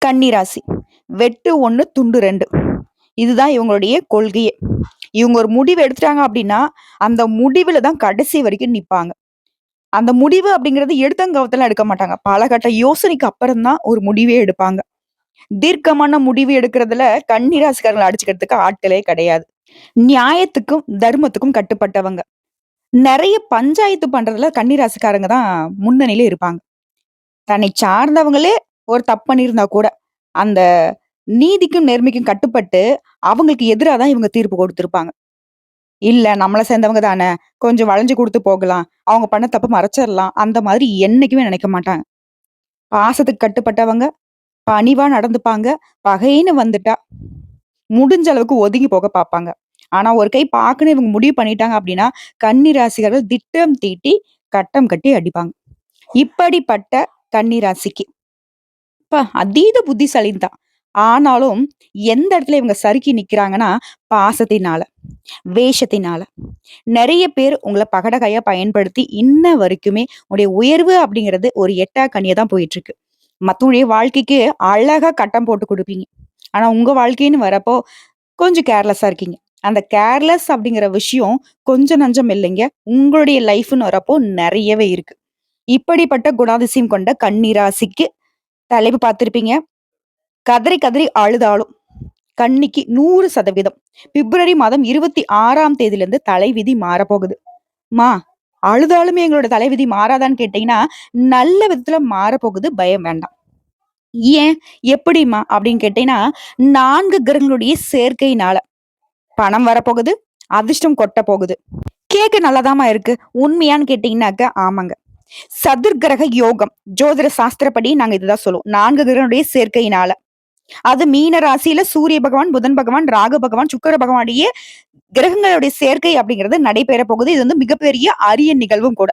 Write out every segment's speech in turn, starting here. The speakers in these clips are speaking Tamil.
கன்னிராசி. வெட்டு 1 துண்டு 2. இதுதான் இவங்களுடைய கொள்கையே. இவங்க ஒரு முடிவு எடுத்துட்டாங்க அப்படின்னா, அந்த முடிவுல தான் கடைசி வரைக்கும் நிப்பாங்க. அந்த முடிவு அப்படிங்கிறது எடுத்தங்கவுத்தலாம் எடுக்க மாட்டாங்க. பல கட்ட யோசனைக்கு அப்புறம் தான் ஒரு முடிவே எடுப்பாங்க. தீர்க்கமான முடிவு எடுக்கிறதுல கன்னிராசிக்காரங்கள அடிச்சுக்கிறதுக்கு ஆட்களே கிடையாது. நியாயத்துக்கும், தர்மத்துக்கும் கட்டுப்பட்டவங்க. நெறைய பஞ்சாயத்து பண்றதுல கன்னிராசிக்காரங்க தான் முன்னணியில இருப்பாங்க. தன்னை சார்ந்தவங்களே ஒரு தப்பு பண்ணியிருந்தா கூட, அந்த நீதிக்கும், நேர்மைக்கும் கட்டுப்பட்டு, அவங்களுக்கு எதிரா தான் இவங்க தீர்ப்பு குடுத்திருப்பாங்க. இல்ல நம்மள சேர்ந்தவங்க தானே, கொஞ்சம் வளைஞ்சு குடுத்து போகலாம். அவங்க பண்ண தப்ப மறைச்சிரலாம். அந்த மாதிரி என்னைக்குமே நினைக்க மாட்டாங்க. பாசத்துக்கு கட்டுப்பட்டவங்க, பணிவா நடந்துப்பாங்க. பகைன்னு வந்துட்டா, முடிஞ்ச அளவுக்கு ஒதுங்கி போக பாப்பாங்க. ஆனா ஒரு கை பாக்குன்னு இவங்க முடிவு பண்ணிட்டாங்க அப்படின்னா, கன்னி ராசிக்காரர்கள் திட்டம் தீட்டி, கட்டம் கட்டி அடிப்பாங்க. இப்படிப்பட்ட கன்னி ராசிக்கு அதீத புத்திசாலின்னு தான். ஆனாலும் எந்த இடத்துல இவங்க சறுக்கி நிக்கிறாங்கன்னா, பாசத்தினால, வேஷத்தினால. நெறைய பேர் உங்கள பகடக்காயா பயன்படுத்தி இன்ன வரைக்குமே உங்களுடைய உயர்வு அப்படிங்கிறது ஒரு எட்டா கனியா தான் போயிட்டு இருக்கு. மத்தவங்களுடைய வாழ்க்கைக்கு அழகா கட்டம் போட்டு குடுப்பீங்க. ஆனா உங்க வாழ்க்கைன்னு வரப்போ கொஞ்சம் கேர்லெஸ்ஸா இருக்கீங்க. அந்த கேர்லெஸ் அப்படிங்கிற விஷயம் கொஞ்சம் நஞ்சம் இல்லைங்க. உங்களுடைய லைஃப்ன்னு வரப்போ நெறையவே இருக்கு. இப்படிப்பட்ட குணாதிசயம் கொண்ட கன்னி ராசிக்கு தலைப்பு பார்த்திருப்பீங்க. கதறி கதறி அழுதாலும் கன்னிக்கு 100% பிப்ரவரி மாதம் 26ஆம் தேதியிலிருந்து தலைவிதி மாறப்போகுது. மா அழுதாலுமே எங்களோட தலைவிதி மாறாதான்னு கேட்டீங்கன்னா, நல்ல விதத்துல மாறப்போகுது. பயம் வேண்டாம். ஏன்? எப்படிம்மா? அப்படின்னு கேட்டீங்கன்னா, 4 கிரகங்களுடைய சேர்க்கையினால பணம் வரப்போகுது. அதிர்ஷ்டம் கொட்ட போகுது. கேட்க நல்லாதாம்மா இருக்கு. உண்மையான்னு கேட்டீங்கன்னாக்க, ஆமாங்க. சதுர்கிரக யோகம். ஜோதிட சாஸ்திரப்படி நாங்க இதுதான் சொல்லுவோம். 4 கிரகங்களுடைய சேர்க்கையினால. அது மீன ராசியில சூரிய பகவான், புதன் பகவான், ராகு பகவான், சுக்கிர பகவானுடைய கிரகங்களுடைய சேர்க்கை அப்படிங்கிறது நடைபெற போகுது. இது வந்து மிகப்பெரிய அரிய நிகழ்வும் கூட.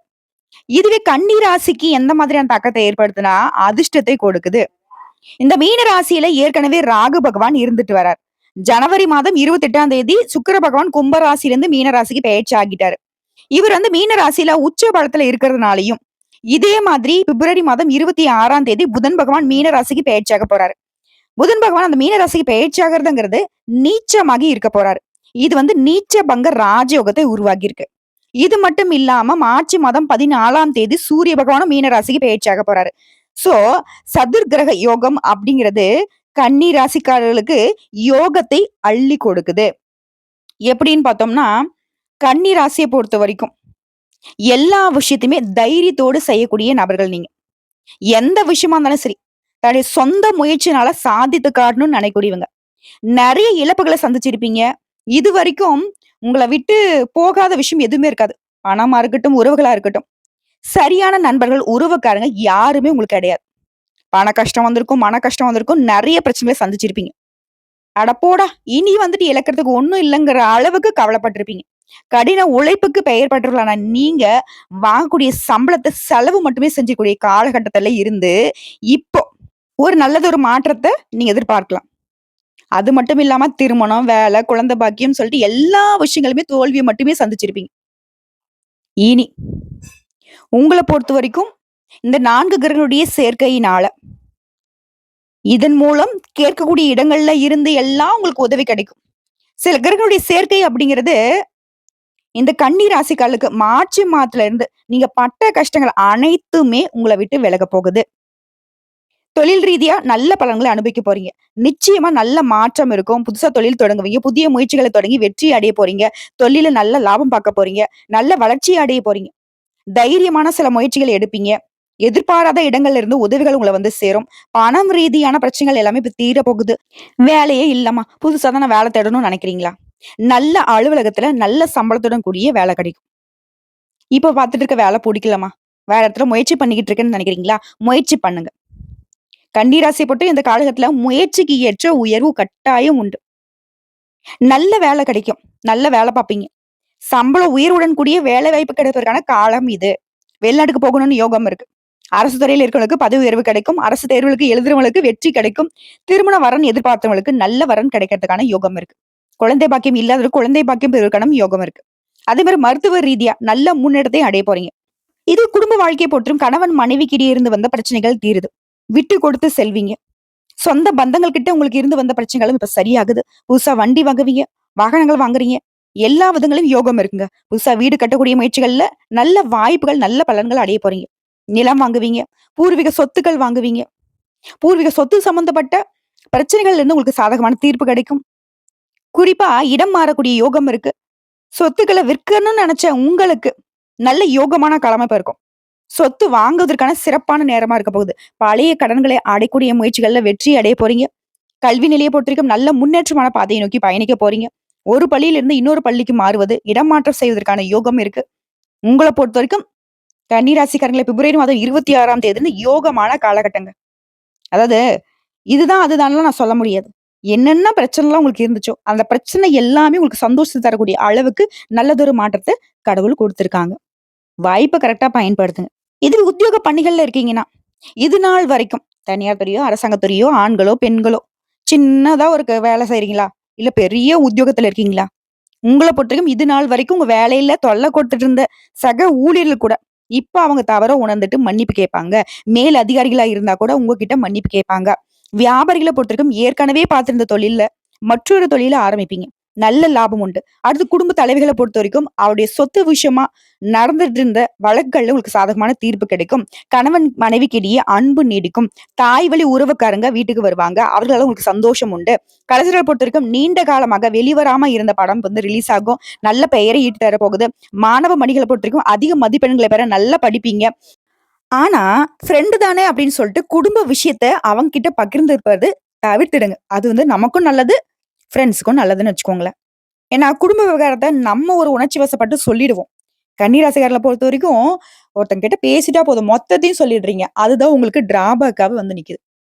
இதுவே கன்னி ராசிக்கு எந்த மாதிரியான தாக்கத்தை ஏற்படுத்துனா, அதிர்ஷ்டத்தை கொடுக்குது. இந்த மீன ராசியில ஏற்கனவே ராகு பகவான் இருந்துட்டு வரார். ஜனவரி மாதம் 28ஆம் தேதி சுக்கிர பகவான் கும்ப ராசியிலிருந்து மீன ராசிக்கு பெயர்ச்சி ஆகிட்டாரு. இவர் வந்து மீன ராசியில உச்ச பலத்துல இருக்கிறதுனாலையும், இதே மாதிரி பிப்ரவரி மாதம் 26ஆம் தேதி புதன் பகவான் மீன ராசிக்கு பெயர்ச்சியாக போறாரு. புதன் பகவான் அந்த மீன ராசிக்கு பெயர்ச்சி ஆகிறதுங்கிறது நீச்சமாகி இருக்க போறாரு. இது வந்து நீச்ச பங்க ராஜயோகத்தை உருவாக்கி இருக்கு. இது மட்டும் இல்லாம மார்ச் மாதம் 14ஆம் தேதி சூரிய பகவானும் மீன ராசிக்கு பெயர்ச்சியாக போறாரு. சோ சதுர்கிரக யோகம் அப்படிங்கிறது கன்னி ராசிக்காரர்களுக்கு யோகத்தை அள்ளி கொடுக்குது. எப்படின்னு பார்த்தோம்னா, கன்னி ராசியை பொறுத்த வரைக்கும் எல்லா விஷயத்தையுமே தைரியத்தோடு செய்யக்கூடிய நபர்கள் நீங்க. எந்த விஷயமா இருந்தாலும் சரி, தன்னுடைய சொந்த முயற்சினால சாதித்து காட்டணும்னு நினைக்கக்கூடியவங்க. நெறைய இழப்புகளை சந்திச்சிருப்பீங்க. இதுவரைக்கும் உங்கள விட்டு போகாத விஷயம் எதுவுமே இருக்காது. பணமா இருக்கட்டும், உறவுகளா இருக்கட்டும். சரியான நண்பர்கள், உறவுக்காரங்க யாருமே உங்களுக்கு கிடையாது. பண கஷ்டம் வந்திருக்கும், மன கஷ்டம் வந்திருக்கும். நெறைய பிரச்சனைகளை சந்திச்சிருப்பீங்க. அட போடா! இனி வந்துட்டு இழக்கிறதுக்கு ஒண்ணும் இல்லங்கிற அளவுக்கு கவலைப்பட்டிருப்பீங்க. கடின உழைப்புக்கு பெயர் பெற்றவர்களான நீங்க வாங்கக்கூடிய சம்பளத்த செலவு மட்டுமே செஞ்சக்கூடிய காலகட்டத்துல இருந்து, இப்போ ஒரு நல்லதொரு மாற்றத்த நீங்க எதிர்பார்க்கலாம். அது மட்டும் இல்லாம திருமணம், வேலை, குழந்தை பாக்கியம் சொல்லிட்டு எல்லா விஷயங்களுமே தோல்விய மட்டுமே சந்திச்சிருப்பீங்க. இனி உங்கள பொறுத்தவரைக்கும் இந்த 4 கிரகங்களுடைய சேர்க்கையினால, இதன் மூலம் கேட்கக்கூடிய இடங்கள்ல இருந்து எல்லாம் உங்களுக்கு உதவி கிடைக்கும். சில கிரகங்களுடைய சேர்க்கை அப்படிங்கிறது இந்த கன்னி ராசிக்காரர்களுக்கு மார்ச் மாதத்துல இருந்து நீங்க பட்ட கஷ்டங்கள் அனைத்துமே உங்கள விட்டு விலகப் போகுது. தொழில் ரீதியா நல்ல பலன்களை அனுபவிக்க போறீங்க. நிச்சயமா நல்ல மாற்றம் இருக்கும். புதுசா தொழில் தொடங்குவீங்க. புதிய முயற்சிகளை தொடங்கி வெற்றி அடைய போறீங்க. தொழில்ல நல்ல லாபம் பார்க்க போறீங்க. நல்ல வளர்ச்சி அடைய போறீங்க. தைரியமான சில முயற்சிகள் எடுப்பீங்க. எதிர்பாராத இடங்கள்ல இருந்து உதவிகள் உங்கள வந்து சேரும். பணம் ரீதியான பிரச்சனைகள் எல்லாமே இப்ப தீர போகுது. வேலையே இல்லம்மா. புதுசா தான் நான் வேலை தேடணும்னு நினைக்கிறீங்களா? நல்ல அலுவலகத்துல நல்ல சம்பளத்துடன் கூடிய வேலை கிடைக்கும். இப்ப பார்த்துட்டு இருக்க வேலை புடிக்கலம்மா. வேற இடத்துல முயற்சி பண்ணிக்கிட்டு இருக்கேன்னு நினைக்கிறீங்களா? முயற்சி பண்ணுங்க. கன்னிராசியை பொறுத்து இந்த காலகட்டத்துல முயற்சிக்கு ஏற்ற உயர்வு கட்டாயம் உண்டு. நல்ல வேலை கிடைக்கும். நல்ல வேலை பார்ப்பீங்க. சம்பள உயர்வுடன் கூடிய வேலை வாய்ப்பு கிடைப்பதற்கான காலம் இது. வெளிநாட்டுக்கு போகணும்னு யோகம் இருக்கு. அரசு துறையில இருக்கிறவங்களுக்கு பதவி உயர்வு கிடைக்கும். அரசு தேர்வுகளுக்கு எழுதுறவங்களுக்கு வெற்றி கிடைக்கும். திருமண வரன் எதிர்பார்த்தவங்களுக்கு நல்ல வரன் கிடைக்கிறதுக்கான யோகம் இருக்கு. குழந்தை பாக்கியம் இல்லாதவருக்கு குழந்தை பாக்கியம் பெறுவதற்கான யோகம் இருக்கு. அதே மாதிரி மருத்துவ ரீதியா நல்ல முன்னேற்றத்தை அடைய போறீங்க. இது குடும்ப வாழ்க்கையை பொறுத்தும் கணவன் மனைவிக்கிடையே இருந்து வந்த பிரச்சனைகள் தீருது. விட்டு கொடுத்து செல்வீங்க. சொந்த பந்தங்கள் கிட்ட உங்களுக்கு இருந்து வந்த பிரச்சனைகளும் இப்ப சரியாகுது. புதுசா வண்டி வாங்குவீங்க, வாகனங்கள் வாங்குறீங்க. எல்லா விதங்களிலும் யோகம் இருக்குங்க. புதுசா வீடு கட்டக்கூடிய முயற்சிகள்ல நல்ல வாய்ப்புகள், நல்ல பலன்கள் அடைய போறீங்க. நிலம் வாங்குவீங்க, பூர்வீக சொத்துக்கள் வாங்குவீங்க. பூர்வீக சொத்து சம்பந்தப்பட்ட பிரச்சனைகள்ல இருந்து உங்களுக்கு சாதகமான தீர்ப்பு கிடைக்கும். குறிப்பா இடம் மாறக்கூடிய யோகம் இருக்கு. சொத்துக்கள விற்கணும்னு நெனச்ச உங்களுக்கு நல்ல யோகமான காலமா இப்ப இருக்கும். சொத்து வாங்குவதற்கான சிறப்பான நேரமா இருக்க போகுது. பழைய கடன்களை அடையக்கூடிய முயற்சிகள்ல வெற்றி அடைய போறீங்க. கல்வி நிலைய பொறுத்தவரைக்கும் நல்ல முன்னேற்றமான பாதையை நோக்கி பயணிக்க போறீங்க. ஒரு பள்ளியிலிருந்து இன்னொரு பள்ளிக்கு மாறுவது, இடமாற்றம் செய்வதற்கான யோகம் இருக்கு. உங்கள பொறுத்தவரைக்கும் கன்னி ராசிக்காரங்களே பிப்ரவரி மாதம் 26ஆம் தேதின்னு யோகமான காலகட்டங்க. அதாவது இதுதான் அதுதான்லாம் நான் சொல்ல முடியாது. என்னென்ன பிரச்சனைலாம் உங்களுக்கு இருந்துச்சோ, அந்த பிரச்சனை எல்லாமே உங்களுக்கு சந்தோஷத்த தரக்கூடிய அளவுக்கு நல்லதொரு மாற்றத்த கடவுள் குடுத்திருக்காங்க. வாய்ப்ப கரெக்ட்டா பயன்படுத்துங்க. இதுவே உத்தியோக பணிகள்ல இருக்கீங்கன்னா, இது நாள் வரைக்கும் தனியார் துறையோ, அரசாங்கத் துறையோ, ஆண்களோ, பெண்களோ சின்னதா ஒரு வேலை செய்றீங்களா? இல்ல பெரிய உத்தியோகத்துல இருக்கீங்களா? உங்கள பொறுத்தவரைக்கும் இது நாள் வரைக்கும் உங்க வேலையில தொல்ல குடுத்துட்டு இருந்த சக ஊழியர்கள் கூட, இப்ப அவங்க தவற உணர்ந்துட்டு மன்னிப்பு கேட்பாங்க. மேல் அதிகாரிகளா இருந்தா கூட உங்ககிட்ட மன்னிப்பு கேட்பாங்க. வியாபாரிகள பொறுத்தவரைக்கும் ஏற்கனவே பார்த்திருந்த தொழில்ல மற்றொரு தொழில ஆரம்பிப்பீங்க. நல்ல லாபம் உண்டு. அடுத்து குடும்ப தலைவிகள பொறுத்தவரைக்கும் அவருடைய சொத்து விஷயமா நடந்துட்டு இருந்த வழக்குகள்ல உங்களுக்கு சாதகமான தீர்ப்பு கிடைக்கும். கணவன் மனைவிக்கிடையே அன்பு நீடிக்கும். தாய் வழி உறவுக்காரங்க வீட்டுக்கு வருவாங்க. அவர்களால உங்களுக்கு சந்தோஷம் உண்டு. கலைஞர்கள பொறுத்தவரைக்கும் நீண்ட காலமாக வெளிவராம இருந்த படம் வந்து ரிலீஸ் ஆகும். நல்ல பெயரை ஈட்டி தர போகுது. மாணவ மணிகள பொறுத்தவரைக்கும் அதிக மதிப்பெண்களை பெற நல்லா படிப்பீங்க. ஆனா, ஃப்ரெண்ட் தானே அப்படின்னு சொல்லிட்டு குடும்ப விஷயத்த அவங்க கிட்ட பகிர்ந்திருப்பது தவிர்த்துடுங்க. அது வந்து நமக்கும் நல்லது, ஃப்ரெண்ட்ஸ்க்கும் நல்லதுன்னு வச்சுக்கோங்களேன். ஏன்னா, குடும்ப விவகாரத்த நம்ம ஒரு உணர்ச்சி வசப்பட்டு சொல்லிடுவோம். கன்னி ராசிக்காரங்கள பொறுத்தவரைக்கும், ஒருத்தங்க கிட்ட பேசிட்டா போதும், மொத்தத்தையும் சொல்லிடுறீங்க. அதுதான் உங்களுக்கு டிராபேக்காவே வந்து நிக்குது.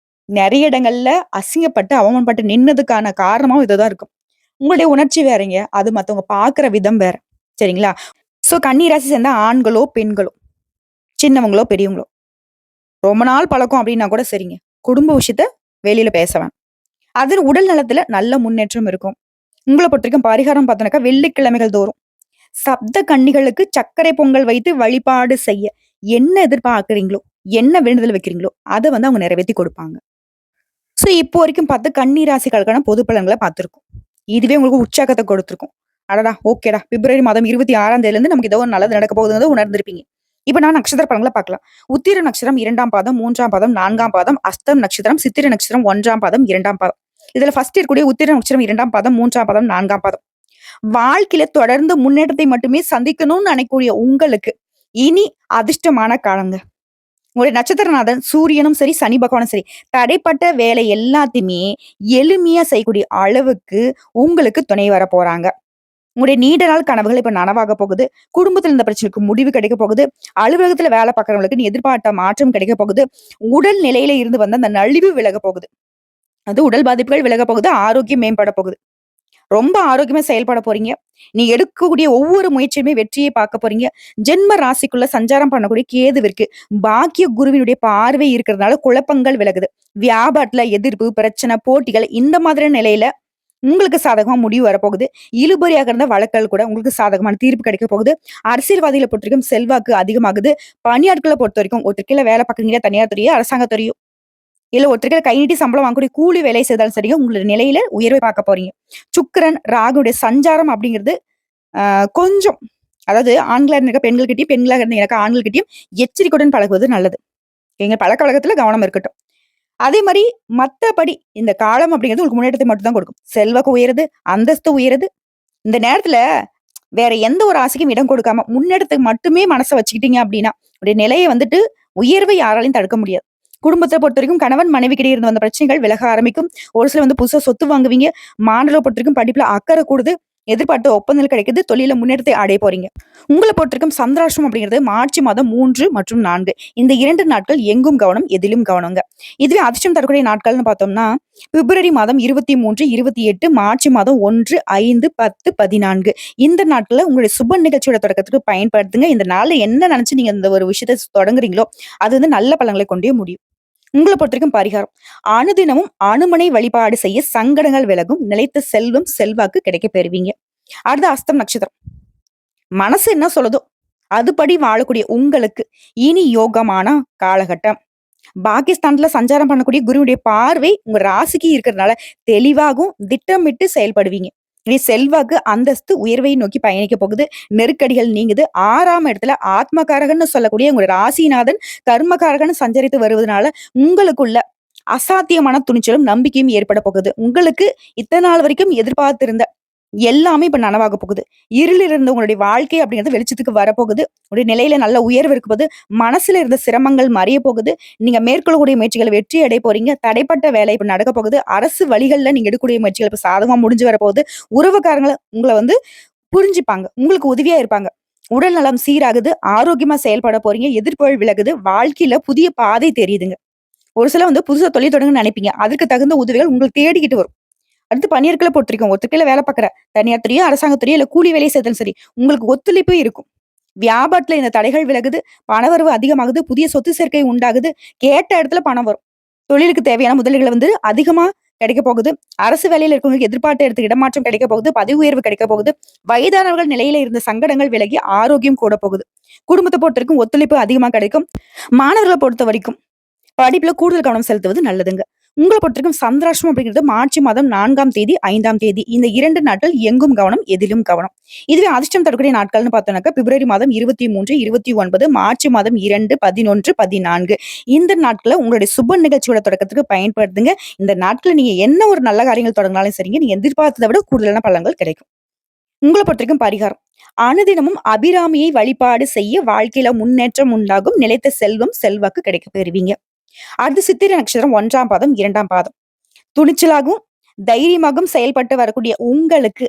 நெறைய இடங்கள்ல அசிங்கப்பட்டு, அவமானப்பட்டு நின்னதுக்கான காரணமும் இதுதான் இருக்கும். உங்களுடைய உணர்ச்சி வேறங்க. அது மத்தவங்க பார்க்கிற விதம் வேற. சரிங்களா? சோ கன்னி ராசி சேர்ந்த ஆண்களோ, பெண்களோ, சின்னவங்களோ, பெரியவங்களோ, ரொம்ப நாள் பழக்கம் அப்டின்னா கூட சரிங்க. குடும்ப விஷயத்த வெளியில பேச வேணாம். அது உடல் நலத்துல நல்ல முன்னேற்றம் இருக்கும். உங்கள பொறுத்தவரைக்கும் பரிகாரம் பார்த்தோம்னாக்கா, வெள்ளிக்கிழமைகள் தோறும் சப்த கன்னிகளுக்கு சர்க்கரை பொங்கல் வைத்து வழிபாடு செய்ய என்ன எதிர்பார்க்கிறீங்களோ, என்ன வேண்டுதல் வைக்கிறீங்களோ, அத வந்து அவங்க நிறைவேத்தி கொடுப்பாங்க. சோ, இப்போ வரைக்கும் பார்த்து கன்னி ராசிகளுக்கான பொது பலன்கள பார்த்திருக்கோம். இதுவே உங்களுக்கு உற்சாகத்த கொடுத்திருக்கும். அடடா! ஓகேடா. பிப்ரவரி மாதம் 26ஆம் தேதியிலிருந்து நமக்கு ஏதோ ஒரு நல்லது நடக்க போகுதுங்கிறத உணர்ந்திருப்பீங்க. இப்ப நான் நட்சத்திர பலன்கள பார்க்கலாம். உத்திர நட்சத்திரம் 2ஆம் பாதம், 3ஆம் பாதம், 4ஆம் பாதம், அஸ்தம் நட்சத்திரம், சித்திரை நட்சத்திரம் 1ஆம் பாதம், 2ஆம் பாதம். இதுல ஃபர்ஸ்ட் இருக்கக்கூடிய உத்திர நட்சத்திரம் 2ஆம் பாதம், 3ஆம் பாதம், 4ஆம் பாதம். வாழ்க்கையில தொடர்ந்து முன்னேற்றத்தை மட்டுமே சந்திக்கணும்னு நினைக்கக்கூடிய உங்களுக்கு, இனி அதிர்ஷ்டமான காலங்க. உங்களுடைய நட்சத்திரநாதன் சூரியனும் சரி, சனி பகவானும் சரி, தடைப்பட்ட வேலை எல்லாத்தையுமே எளிமையா செய்யக்கூடிய அளவுக்கு உங்களுக்கு துணை வரப் போறாங்க. உங்களுடைய நீண்ட நாள் கனவுகள் இப்ப நனவாக போகுது. குடும்பத்துல இருந்த பிரச்சனைக்கு முடிவு கிடைக்க போகுது. அலுவலகத்துல வேலை பார்க்கிறவங்களுக்கு நீ எதிர்பார்த்த மாற்றம் கிடைக்க போகுது. உடல் நிலையில இருந்து வந்த அந்த நலிவு விலக போகுது. அது உடல் பாதிப்புகள் விலக போகுது. ஆரோக்கியம் மேம்பட போகுது. ரொம்ப ஆரோக்கியமா செயல்பட போறீங்க. நீ எடுக்கக்கூடிய ஒவ்வொரு முயற்சியுமே வெற்றியை பார்க்க போறீங்க. ஜென்ம ராசிக்குள்ள சஞ்சாரம் பண்ணக்கூடிய கேதுவிற்கு பாக்கிய குருவினுடைய பார்வை இருக்கிறதுனால குழப்பங்கள் விலகுது. வியாபாரத்துல எதிர்ப்பு, பிரச்சனை, போட்டிகள் இந்த மாதிரியான நிலையில உங்களுக்கு சாதகமா முடிவு வரப்போகுது. இழுபறியாக இருந்த வழக்குகள் கூட உங்களுக்கு சாதகமான தீர்ப்பு கிடைக்க போகுது. அரசியல்வாதிகளை பொறுத்தவரைக்கும் செல்வாக்கு அதிகமாகுது. பணியாட்கள பொறுத்தவரைக்கும் ஒருத்தர் கீழ வேலை பார்க்குறீங்க, தனியார் துறையோ, அரசாங்கத் துறையோ, இல்ல ஒருத்தருக்கு கை நீட்டி சம்பளம் வாங்கக்கூடிய கூலி வேலை செய்தாலும் சரி, உங்களுடைய நிலையில உயர்வை பார்க்க போறீங்க. சுக்கிரன், ராகுடைய சஞ்சாரம் அப்படிங்கிறது அ கொஞ்சம் அதாவது ஆண்களா இருக்க பெண்கள்கிட்டயும், பெண்களா இருக்க ஆண்கள்கிட்டயும் எச்சரிக்கையுடன் பழகுவது நல்லது. எங்க பழக்கவழக்கத்துல கவனம் இருக்கட்டும். அதே மாரி மத்தபடி இந்த காலம் அப்படிங்கிறது உங்களுக்கு முன்னேற்றத்தை மட்டும் தான் கொடுக்கும். செல்வாக்கு உயருது, அந்தஸ்து உயருது. இந்த நேரத்துல வேற எந்த ஒரு ஆசைக்கும் இடம் கொடுக்காம முன்னேற்றத்துக்கு மட்டுமே மனச வச்சுக்கிட்டீங்க அப்படின்னா, உங்களுடைய நிலைய வந்துட்டு உயர்வை யாராலயும் தடுக்க முடியாது. குடும்பத்த பொறுத்தவரைக்கும் கணவன் மனைவிக்கிடையே இருந்து வந்த பிரச்சனைகள் விலக ஆரம்பிக்கும். ஒரு சிலர் வந்து புதுசா சொத்து வாங்குவீங்க. மாணவர்கள பொறுத்தவரைக்கும் படிப்புல அக்கறை கூடுது. எதிர்பார்த்த ஒப்பந்தங்கள் கிடைக்குது. தொழில்ல முன்னேற்றத்தை அடைய போறீங்க. உங்கள பொறுத்தவரைக்கும் சந்திராஷ்டமம் அப்படிங்கிறது மார்ச் மாதம் 3 மற்றும் 4 இந்த 2 நாட்கள் எங்கும் கவனம், எதிலும் கவனங்க. இதுவே அதிர்ஷ்டம் தரக்கூடிய நாட்கள்னு பார்த்தோம்னா, பிப்ரவரி மாதம் 23, 28, மார்ச் மாதம் 1, 5, 10, 14 இந்த நாட்கள்ல உங்களுடைய சுப நிகழ்ச்சியோட தொடக்கத்துக்கு பயன்படுத்துங்க. இந்த நாள்ல என்ன நினைச்சு நீங்க இந்த ஒரு விஷயத்த தொடங்குறீங்களோ, அது வந்து நல்ல பலன்களை கொண்டே முடியும். உங்கள பொறுத்தவரைக்கும் பரிகாரம். அனுதினமும் அனுமனை வழிபாடு செய்ய சங்கடங்கள் விலகும். நிலைத்த செல்வம், செல்வாக்கு கிடைக்கப் பெறுவீங்க. அடுத்து அஸ்தம் நட்சத்திரம். மனசு என்ன சொல்லுதோ, அதுபடி வாழக்கூடிய உங்களுக்கு இனி யோகமான காலகட்டம். பாகிஸ்தான்ல சஞ்சாரம் பண்ணக்கூடிய குருவுடைய பார்வை உங்க ராசிக்கு இருக்கிறதுனால தெளிவாகவும் திட்டமிட்டு செயல்படுவீங்க. இனி செல்வாக்கு, அந்தஸ்து, உயர்வை நோக்கி பயணிக்க போகுது. நெருக்கடிகள் நீங்குது. 6ஆம் இடத்துல ஆத்மகாரகன்னு சொல்லக்கூடிய உங்க ராசிநாதன் கர்மகாரகன் சஞ்சரித்து வருவதனால உங்களுக்குள்ள அசாத்தியமான துணிச்சலும், நம்பிக்கையும் ஏற்பட போகுது. உங்களுக்கு இத்தன நாள் வரைக்கும் எதிர்பார்த்திருந்த எல்லாமே இப்ப நனவாக போகுது. இருளில் இருந்த உங்களுடைய வாழ்க்கை அப்படிங்கிறது வெளிச்சத்துக்கு வரப்போகுது. உங்களுடைய நிலையில நல்ல உயர்வு இருக்க போது. மனசுல இருந்த சிரமங்கள் மறைய போகுது. நீங்க மேற்கொள்ளக்கூடிய முயற்சிகள் வெற்றி அடைய போறீங்க. தடைப்பட்ட வேலை இப்ப நடக்க போகுது. அரசு வழிகள்ல நீங்க எடுக்கக்கூடிய முயற்சிகள் இப்ப சாதகமா முடிஞ்சு வரப்போகுது. உறவுக்காரங்கள உங்கள புரிஞ்சுப்பாங்க. உங்களுக்கு உதவியா இருப்பாங்க. உடல் நலம் சீராகுது. ஆரோக்கியமா செயல்பட போறீங்க. எதிர்ப்புகள் விலகுது. வாழ்க்கையில புதிய பாதை தெரியுதுங்க. ஒரு சிலர் புதுசா தொழில் தொடங்கணும்னு நினைப்பீங்க. அதற்கு தகுந்த உதவிகள் உங்களுக்கு தேடிக்கிட்டு வரும். அடுத்து பணியாட்கள பொறுத்திருக்கும். ஒருத்தர் வேலை பார்க்குற தனியார் துறையோ, அரசாங்கத் துறையோ இல்ல கூலி வேலை செய்தாலும் சரி, உங்களுக்கு ஒத்துழைப்பு இருக்கும். வியாபாரத்துல இந்த தடைகள் விலகுது. பணவரவு அதிகமாகுது. புதிய சொத்து சேர்க்கை உண்டாகுது. கேட்ட இடத்துல பணம் வரும். தொழிலுக்கு தேவையான முதலீடுகள் அதிகமா கிடைக்க போகுது. அரசு வேலையில இருக்கவங்களுக்கு எதிர்பார்த்த இடத்துக்கு இடமாற்றம் கிடைக்க போகுது. பதவி உயர்வு கிடைக்க போகுது. வயதானவர்கள் நிலையில இருந்த சங்கடங்கள் விலகி ஆரோக்கியம் கூட போகுது. குடும்பத்த பொறுத்தவரைக்கும் ஒத்துழைப்பு அதிகமா கிடைக்கும். மாணவர்கள பொறுத்த வரைக்கும் படிப்புல கூடுதல் கவனம் செலுத்துவது நல்லதுங்க. உங்கள பொறுத்தவரைக்கும் சந்திராஷ்டமம் அப்படிங்கிறது மார்ச் மாதம் 4ஆம் தேதி, 5ஆம் தேதி. இந்த 2 நாட்கள் எங்கும் கவனம், எதிலும் கவனம். இதுவே அதிர்ஷ்டம் தரக்கூடிய நாட்கள்னு பார்த்தோம்னாக்கா பிப்ரவரி மாதம் 23, 29, மார்ச் மாதம் 2, 11, 14. இந்த நாட்கள உங்களுடைய சுப நிகழ்ச்சியோட தொடக்கத்துக்கு பயன்படுத்துங்க. இந்த நாட்கள நீங்க என்ன ஒரு நல்ல காரியங்கள் தொடங்கினாலும் சரிங்க, நீங்க எதிர்பார்த்தத விட கூடுதலான பலன்கள் கிடைக்கும். உங்கள பொறுத்தவரைக்கும் பரிகாரம். அனுதினமும் அபிராமியை வழிபாடு செய்ய வாழ்க்கையில முன்னேற்றம் உண்டாகும். நிலைத்த செல்வம், செல்வாக்கு கிடைக்கப் பெறுவீங்க. அடுத்து சித்திரை நட்சத்திரம் 1ஆம் பாதம், 2ஆம் பாதம். துணிச்சலாகவும், தைரியமாகவும் செயல்பட்டு வரக்கூடிய உங்களுக்கு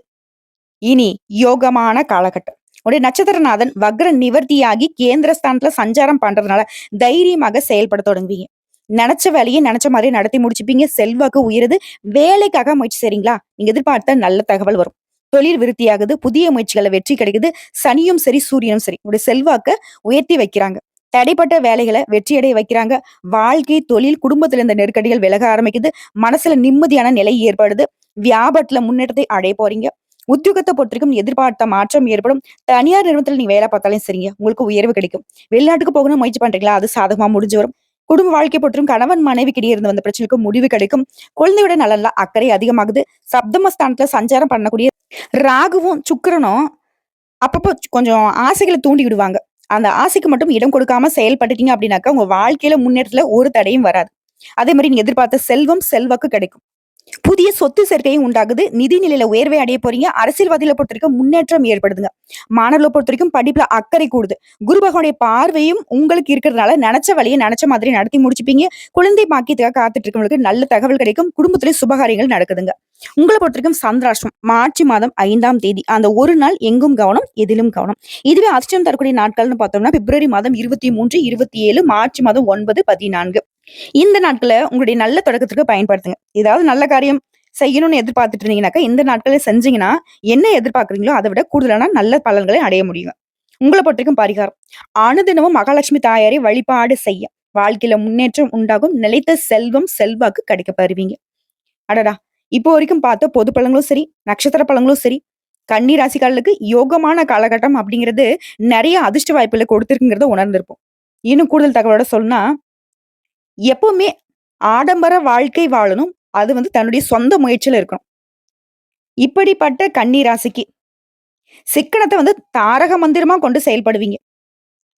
இனி யோகமான காலகட்டம். உடைய நட்சத்திரநாதன் வக்ர நிவர்த்தியாகி கேந்திரஸ்தானத்துல சஞ்சாரம் பண்றதுனால தைரியமாக செயல்பட தொடங்குவீங்க. நினைச்ச வேலையை நினைச்ச மாதிரி நடத்தி முடிச்சுப்பீங்க. செல்வாக்கு உயருது. வேலைக்காக முயற்சி செய்றீங்களா? நீங்க எதிர்பார்த்த நல்ல தகவல் வரும். தொழில் விருத்தியாகுது. புதிய முயற்சிகள வெற்றி கிடைக்குது. சனியும் சரி, சூரியனும் சரி உங்களுடைய செல்வாக்க உயர்த்தி வைக்கிறாங்க. தடைப்பட்ட வேலைகளை வெற்றியடைய வைக்கிறாங்க. வாழ்க்கை, தொழில், குடும்பத்துல இருந்த நெருக்கடிகள் விலக ஆரம்பிக்குது. மனசுல நிம்மதியான நிலை ஏற்படுது. வியாபாரத்துல முன்னேற்றத்தை அடைய போறீங்க. உத்தியோகத்தை பொறுத்தவரைக்கும் எதிர்பார்த்த மாற்றம் ஏற்படும். தனியார் நிறுவனத்துல நீங்க வேலை பார்த்தாலும் சரிங்க, உங்களுக்கு உயர்வு கிடைக்கும். வெளிநாட்டுக்கு போகணும் முயற்சி பண்றீங்களா? அது சாதகமா முடிஞ்சு வரும். குடும்ப வாழ்க்கை பொறுத்தும் கணவன் மனைவிக்கிடையே இருந்து வந்த பிரச்சனைக்கு முடிவு கிடைக்கும். குழந்தையோட நலன்ல அக்கறை அதிகமாகுது. சப்தமஸ்தானத்துல சஞ்சாரம் பண்ணக்கூடிய ராகுவும் சுக்கிரனும் அப்பப்போ கொஞ்சம் ஆசைகளை தூண்டி விடுவாங்க. அந்த ஆசைக்கு மட்டும் இடம் கொடுக்காம செயல்பட்டுட்டீங்க அப்படின்னாக்கா, உங்க வாழ்க்கையில முன்னேற்றத்துல ஒரு தடையும் வராது. அதே மாரி நீங்க எதிர்பார்த்த செல்வம், செல்வாக்கு கிடைக்கும். புதிய சொத்து சேர்க்கையும் உண்டாகுது. நிதி நிலையில உயர்வை அடைய போறீங்க. அரசியல்வாதிகளை பொறுத்தவரைக்கும் முன்னேற்றம் ஏற்படுதுங்க. மாணவர்களை பொறுத்தவரைக்கும் படிப்புல அக்கறை கூடுது. குரு பகவானுடைய பார்வையும் உங்களுக்கு இருக்கிறதுனால நினைச்ச வழியை நினைச்ச மாதிரி நடத்தி முடிச்சுப்பீங்க. குழந்தை பாக்கியத்துக்காக காத்துட்டு இருக்கவங்களுக்கு நல்ல தகவல் கிடைக்கும். குடும்பத்திலே சுபகாரியங்கள் நடக்குதுங்க. உங்கள பொறுத்தவரைக்கும் சந்திராஷ்டமம் மார்ச் மாதம் 5ஆம் தேதி. அந்த ஒரு நாள் எங்கும் கவனம், எதிலும் கவனம். இதுவே அதிர்ஷ்டம் தரக்கூடிய நாட்கள்னு பார்த்தோம்னா பிப்ரவரி மாதம் 23, 27, மார்ச் மாதம் 9, 14. இந்த நாட்கள உங்களுடைய நல்ல தொடக்கத்திற்கு பயன்படுத்துங்க. ஏதாவது நல்ல காரியம் செய்யணும்னு எதிர்பார்த்துட்டு இருந்தீங்கன்னாக்கா, இந்த நாட்கள செஞ்சீங்கன்னா, என்ன எதிர்பார்க்குறீங்களோ அதை விட கூடுதலான நல்ல பலன்களை அடைய முடியும். உங்கள பொறுத்தவரைக்கும் பரிகாரம். அனுதினமும் மகாலட்சுமி தாயாரை வழிபாடு செய்ய வாழ்க்கையில முன்னேற்றம் உண்டாகும். நிலைத்த செல்வம், செல்வாக்கு கிடைக்க பெறுவீங்க. அடடா! இப்போ வரைக்கும் பார்த்த பொது பலன்களும் சரி, நட்சத்திர பலன்களும் சரி, கன்னி ராசிக்காரர்களுக்கு யோகமான காலகட்டம் அப்படிங்கிறது நிறைய அதிர்ஷ்ட வாய்ப்புகளை கொடுத்திருக்குங்கிறத உணர்ந்திருப்போம். இன்னும் கூடுதல் தகவலோட சொல்லணும்னா, எப்பவுமே ஆடம்பர வாழ்க்கை வாழணும். அது தன்னுடைய சொந்த முயற்சியில இருக்கணும். இப்படிப்பட்ட கன்னி ராசிக்கு சிக்கனத்த தாரக மந்திரமா கொண்டு செயல்படுவீங்க.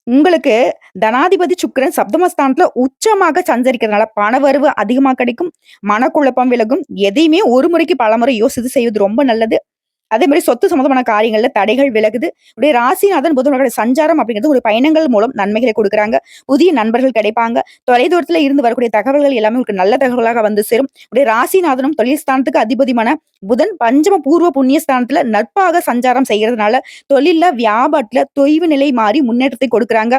உங்களுக்கு தனாதிபதி சுக்கிரன் சப்தமஸ்தானத்துல உச்சமாக சஞ்சரிக்கிறதுனால பணவரவு அதிகமா கிடைக்கும். மனக்குழப்பம் விலகும். எதையுமே ஒரு முறைக்கு பலமுறை யோசித்து செய்வது ரொம்ப நல்லது. அதே மாதிரி சொத்து சம்பந்தமான காரியங்கள்ல தடைகள் விலகுது. உடைய ராசிநாதன் புதனோட சஞ்சாரம் அப்படிங்கிறது ஒரு பயணங்கள் மூலம் நன்மைகளை கொடுக்குறாங்க. புதிய நண்பர்கள் கிடைப்பாங்க. தொலைதூரத்துல இருந்து வரக்கூடிய தகவல்கள் எல்லாமே உங்களுக்கு நல்ல தகவலாக வந்து சேரும். உடைய ராசிநாதனும் தொழில் ஸ்தானத்துக்கு அதிபதியான புதன் பஞ்சம பூர்வ புண்ணிய ஸ்தானத்துல நட்பாக சஞ்சாரம் செய்யறதுனால தொழில்ல, வியாபாரத்துல தொய்வு நிலை மாறி முன்னேற்றத்தை கொடுக்குறாங்க.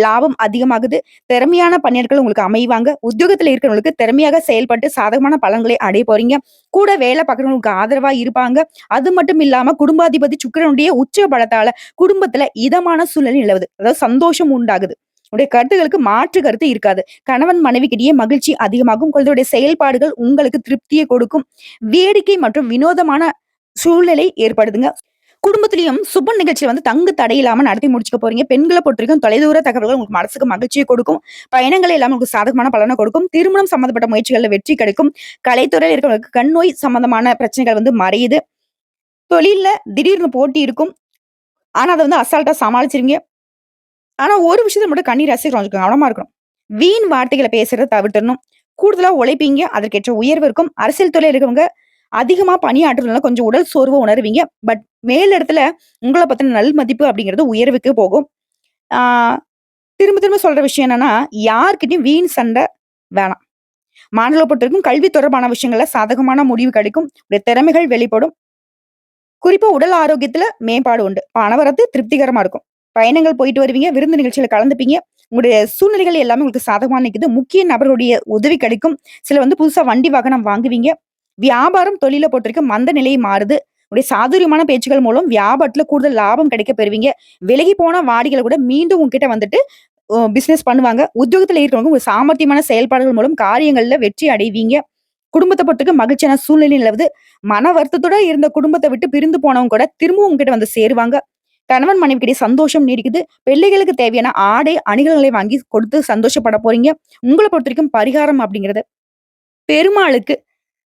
லாபம் அதிகமாகுது. திறமையான பணியாட்கள் உங்களுக்கு அமைவாங்க. உத்தியோகத்துல இருக்கிறவங்களுக்கு திறமையாக செயல்பட்டு சாதகமான பலன்களை அடைய போறீங்க. கூட வேலை பார்க்கறவங்களுக்கு ஆதரவா இருப்பாங்க. அது மட்டும் இல்லாம குடும்பாதிபதி சுக்கிரனுடைய உச்ச பலத்தால குடும்பத்துல இதமான சூழ்நிலை நிலவுது. அதாவது சந்தோஷம் உண்டாகுது. உடைய கருத்துகளுக்கு மாற்று கருத்து இருக்காது. கணவன் மனைவிக்கிடையே மகிழ்ச்சி அதிகமாகும். குழந்தையுடைய செயல்பாடுகள் உங்களுக்கு திருப்தியை கொடுக்கும். வேடிக்கை மற்றும் வினோதமான சூழ்நிலை ஏற்படுதுங்க. குடும்பத்திலயும் சுப நிகழ்ச்சிய வந்து தங்கு தடை இல்லாம நடத்தி முடிச்சுக்க போறீங்க. பெண்கள பொறுத்தவரைக்கும் தொலைதூர தகவல்கள் உங்களுக்கு மனசுக்கு மகிழ்ச்சிய கொடுக்கும். பயணங்கள் எல்லாமே உங்களுக்கு சாதகமான பலன கொடுக்கும். திருமணம் சம்மந்தப்பட்ட முயற்சிகள்ல வெற்றி கிடைக்கும். கலைத்துறையில இருக்கிறவங்களுக்கு கண் நோய் சம்மந்தமான பிரச்சனைகள் வந்து மறையுது. தொழில்ல திடீர்னு போட்டி இருக்கும். ஆனா, அத வந்து அசால்ட்டா சமாளிச்சிருவீங்க. ஆனா, ஒரு விஷயத்துல மட்டும் கன்னி ராசி கொஞ்சம் கவனமா இருக்கணும். வீண் வார்த்தைகள பேசுறத தவிர்த்துறணும். கூடுதலா உழைப்பீங்க. அதற்கேற்ற உயர்வு இருக்கும். அரசியல் துறையில இருக்கவங்க அதிகமா பணியாற்றுறதுனால கொஞ்சம் உடல் சோர்வ உணருவீங்க. பட் மேல் இடத்துல உங்கள பத்தின நல்மதிப்பு அப்படிங்கிறது உயர்வுக்கு போகும். ஆ திரும்ப திரும்ப சொல்ற விஷயம் என்னன்னா, யார்கிட்டயும் வீண் சண்ட வேணாம். மாணவர்கள பொறுத்தவரைக்கும் கல்வி தொடர்பான விஷயங்கள்ல சாதகமான முடிவு கிடைக்கும். உங்களுடைய திறமைகள் வெளிப்படும். குறிப்பா உடல் ஆரோக்கியத்துல மேம்பாடு உண்டு. பணவரத்து திருப்திகரமா இருக்கும். பயணங்கள் போயிட்டு வருவீங்க. விருந்து நிகழ்ச்சியில கலந்துப்பீங்க. உங்களுடைய சூழ்நிலைகள் எல்லாமே உங்களுக்கு சாதகமா நிக்குது. முக்கிய நபர்களுடைய உதவி கிடைக்கும். சிலர் வந்து புதுசா வண்டி, வாகனம் வாங்குவீங்க. வியாபாரம், தொழில பொறுத்தவரைக்கும் மந்த நிலை மாறுது. உங்களுடைய சாதுரியமான பேச்சுக்கள் மூலம் வியாபாரத்துல கூடுதல் லாபம் கிடைக்க பெறுவீங்க. விலகி போன வாடிக்கையாளர் கூட மீண்டும் உங்ககிட்ட வந்துட்டு பிசினஸ் பண்ணுவாங்க. உத்தியோகத்துல இருக்கிறவங்க உங்க சாமர்த்தியமான செயல்பாடுகள் மூலம் காரியங்கள்ல வெற்றி அடைவீங்க. குடும்பத்த பொறுத்தவரைக்கும் மகிழ்ச்சியான சூழ்நிலை நிலவுது. மன வருத்தத்தோட இருந்த குடும்பத்த விட்டு பிரிந்து போனவங்க கூட திரும்பவும் உங்ககிட்ட வந்து சேருவாங்க. கணவன் மனைவிக்கிடையே சந்தோஷம் நீடிக்குது. பிள்ளைகளுக்கு தேவையான ஆடை, அணிகலன்களை வாங்கி கொடுத்து சந்தோஷப்பட போறீங்க. உங்கள பொறுத்தவரைக்கும் பரிகாரம் அப்படிங்கிறது, பெருமாளுக்கு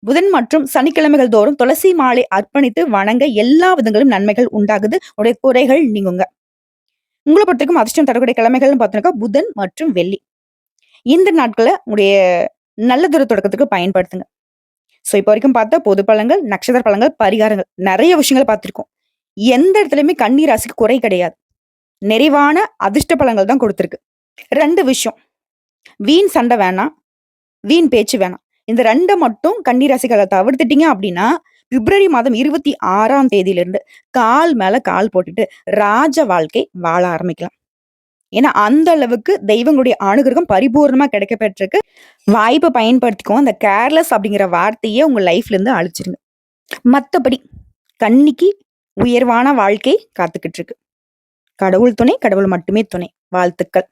புதன் மற்றும் சனிக்கிழமைகள் தோறும் துளசி மாலை அர்ப்பணித்து வணங்க எல்லா விதங்களும் நன்மைகள் உண்டாகுது. உடைய குறைகள் நீங்குங்க. உங்கள பொறுத்தவரைக்கும் அதிர்ஷ்டம் தரக்கூடிய கிழமைகள்னு பார்த்தோம்னாக்கா புதன் மற்றும் வெள்ளி. இந்த நாட்கள உங்களுடைய நல்லதொரு தொடக்கத்துக்கு பயன்படுத்துங்க. சோ, இப்ப வரைக்கும் பார்த்த பொது பலன்கள், நட்சத்திர பலன்கள், பரிகாரங்கள் நெறைய விஷயங்கள பார்த்திருக்கோம். எந்த இடத்துலயுமே கன்னி ராசிக்கு குறை கிடையாது. நிறைவான அதிர்ஷ்ட பலன்கள் தான் குடுத்திருக்கு. 2 விஷயம். வீண் சண்டை வேணாம். வீண் பேச்சு வேணாம். இந்த 2 மட்டும் கன்னி ராசிக்காரர தவிர்த்துட்டீங்க அப்டின்னா, பிப்ரவரி மாதம் 26ஆம் தேதியிலிருந்து கால் மேல கால் போட்டுட்டு ராஜ வாழ்க்கை வாழ ஆரம்பிக்கலாம். ஏன்னா, அந்த அளவுக்கு தெய்வங்களுடைய அனுகிரகம் பரிபூரணமா கிடைக்கப் பெற்றிருக்கு. வாய்ப்ப பயன்படுத்திக்கோங்க. அந்த கேர்லெஸ் அப்படிங்கிற வார்த்தைய உங்க லைஃப்ல இருந்து அழிச்சிருங்க. மத்தபடி கன்னிக்கு உயர்வான வாழ்க்கை காத்துக்கிட்டு இருக்கு. கடவுள் துணை, கடவுள் மட்டுமே துணை. வாழ்த்துக்கள்.